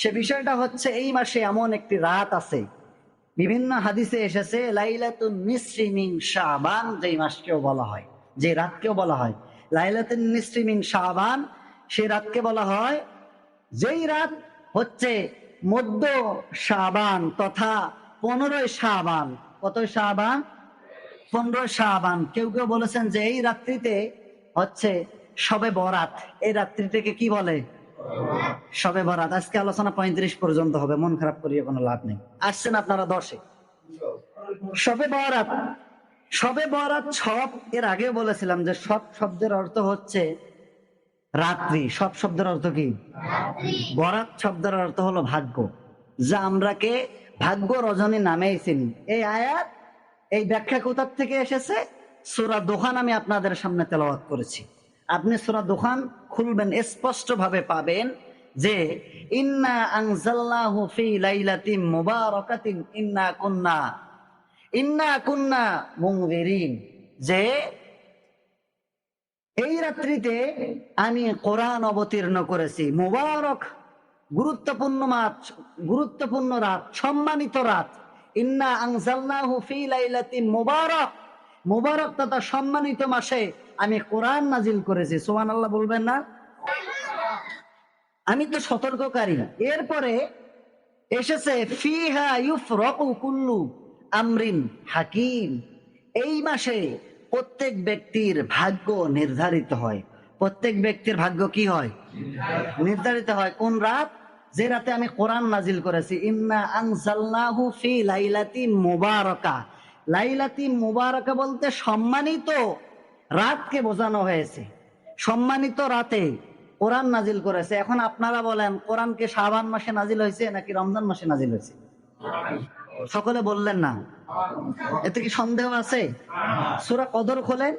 সে বিষয়টা হচ্ছে এই মাসে এমন একটি রাত আছে, বিভিন্ন হাদিসে এসেছে লাইলাতুন নিসফি মিন শাবান, যেই মাসকেও বলা হয়, যে রাতকেও বলা হয় লাইলাতুন নিসফি মিন শাবান, সেই রাতকে বলা হয়, যেই রাত হচ্ছে মধ্য শাবান তথা 15 শাবান। কত শাবান? 15 শাবান। কেউ কেউ বলেছেন যে এই রাত্রিতে হচ্ছে শবে বরাত। এই রাত্রিটাকে কি বলে? শবে বরাত। আজকে আলোচনা 35 পর্যন্ত হবে, মন খারাপ করিয়ে কোনো লাভ নেই। আসছেন আপনারা 10-এ। শবে বরাত, শবে বরাত সব এর আগে বলেছিলাম যে সব শব্দের অর্থ হচ্ছে রাত্রি। সব শব্দের অর্থ কি? বরাত শব্দের অর্থ হলো ভাগ্য, যা আমরাকে ভাগ্য রজনী নামেই চিনি। এই আয়াত, এই ব্যাখ্যা কোথা থেকে এসেছে? সূরা দোহান আমি আপনাদের সামনে তেলাওয়াত করেছি। আপনি সূরা দোহান খুলবেন, স্পষ্ট ভাবে পাবেন যে ইন্না আনজালনাহু ফি লাইলাতিন মুবারাকাতিন ইন্না কুন্না মুনজিরিন, যে এই রাত্রিতে আমি কোরআন অবতীর্ণ করেছি। মুবারক, গুরুত্বপূর্ণ রাত, সম্মানিত রাত। ইন্না আনজালনাহু ফি লাইলাতিন মুবারাক, মুবারক তথা সম্মানিত মাসে আমি কোরআন নাজিল করেছি। সুবহানাল্লাহ বলবেন না? আমি তো সতর্ককারী। এরপরে এসেছে ফিহা ইউফরাকু কুল্লু আমরিন হাকিম, এই মাসে প্রত্যেক ব্যক্তির ভাগ্য নির্ধারিত হয়। প্রত্যেক ব্যক্তির ভাগ্য কি হয়? নির্ধারিত হয়। কোন রাত? যে রাতে আমি কোরআন নাজিল করেছি। ইন্না আনজালনাহু ফি লাইলাতিন মুবারাকা, লাইলাতিন মুবারাকা বলতে সম্মানিত রাতকে বোঝানো হয়েছে। সম্মানিত রাতে কোরআন নাজিল করেছে। এখন আপনারা বলেন, কোরআন কি শাবান মাসে নাজিল হয়েছে নাকি রমজান মাসে নাজিল হয়েছে? সকলে বললেন না। এতে কি সন্দেহ আছে? সূরা কদর খোলেন,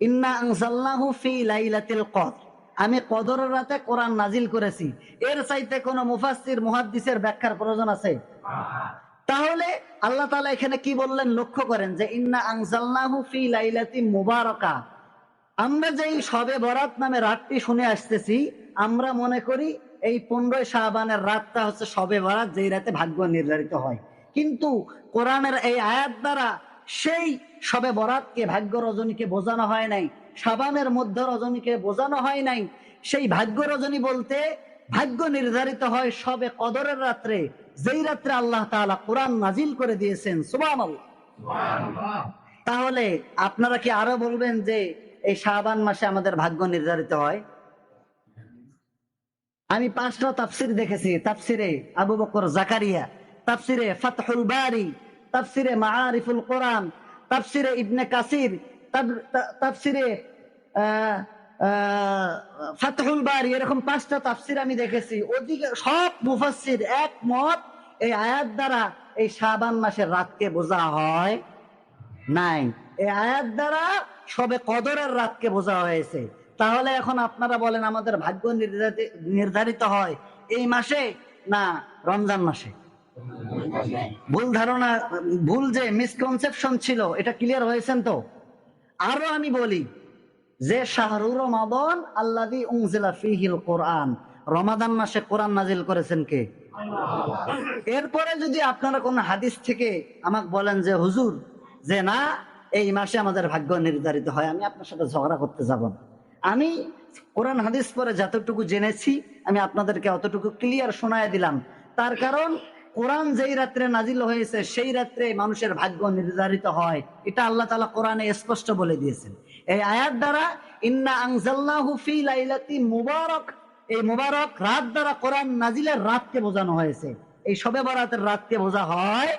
ইন্না আনজালনাহু ফি লাইলাতিল কদর, আমি কদরের রাতে কোরআন নাজিল করেছি। এর চাইতে কোন মুফাসসির মুহাদ্দিসের ব্যাখ্যার প্রয়োজন আছে? তাহলে আল্লাহ তাআলা এখানে কি বললেন লক্ষ্য করেন, যে ইন্না আনজালনাহু ফি লাইলাতিন মুবারাকা। আমরা যেই শবে বরাত নামে রাতটি শুনে আসতেছি, আমরা মনে করি এই 15 শাবানের রাতটা হচ্ছে শবে বরাত, যেই রাতে ভাগ্য নির্ধারিত হয়। কিন্তু কোরআনের এই আয়াত দ্বারা সেই শবে বরাতকে, ভাগ্য রজনীকে বোঝানো হয় নাই, শাবানের মধ্য রজনীকে বোঝানো হয় নাই। সেই ভাগ্য রজনী বলতে ভাগ্য নির্ধারিত হয় শবে কদরের রাত্রে, যেই রাত্রে আল্লাহ তাআলা কোরআন নাজিল করে দিয়েছেন। সুবহানাল্লাহ। তাহলে আপনারা কি আরো বলবেন যে এই শাবান মাসে আমাদের ভাগ্য নির্ধারিত হয়? আমি 5টা তাফসির দেখেছি। তাফসিরে আবু বকর জাকারিয়া, তাফসিরে ফাতহুল বারি, তাফসিরে মাআরিফুল কোরআন, তাফসিরে ইবনে কাসির, তাফসিরে ফাতহুল বারি, এরকম 5টা তাফসির আমি দেখেছি। ওদিকে সব মুফাসসির একমত, এই আয়াত দ্বারা এই শাবান মাসের রাতকে বোঝা হয় নাই। এই আয়াত দ্বারা শবে কদরের রাতকে বোঝা হয়েছে। তাহলে এখন আপনারা বলেন, আমাদের ভাগ্য নির্ধারিত হয় এই মাসে না রমজান মাসে? ভুল ধারণা, ভুল যে মিসকনসেপশন ছিল, এটা ক্লিয়ার হয়েছেন তো? আরো আমি বলি যে শাহরুর রমাদান আল্লাযী উনজিলা ফীহিল কোরআন, রমাদান মাসে কোরআন নাজিল করেছেন কে? এরপরে যদি আপনারা কোন হাদিস থেকে আমাকে বলেন যে হুজুর, যে না এই মাসে আমাদের ভাগ্য নির্ধারিত হয়, আমি আপনার সাথে ঝগড়া করতে যাব না। আমি কোরআন হাদিস পরে যতটুকু জেনেছি আমি আপনাদেরকে অতটুকু ক্লিয়ার শোনায় দিলাম। তার কারণ কোরআন যেই রাত্রে নাজিল হয়েছে সেই রাত্রে মানুষের ভাগ্য নির্ধারিত হয়, এটা আল্লাহ তাআলা কোরআনে স্পষ্ট বলে দিয়েছেন। এই আয়াত দ্বারা ইন্না আনজালনাহু ফি লাইলাতিন মুবারাক, এই মুবারক রাত দ্বারা কোরআন নাজিলের রাতকে বোঝানো হয়েছে। এই শবে বরাতের রাতকে বোঝা হয়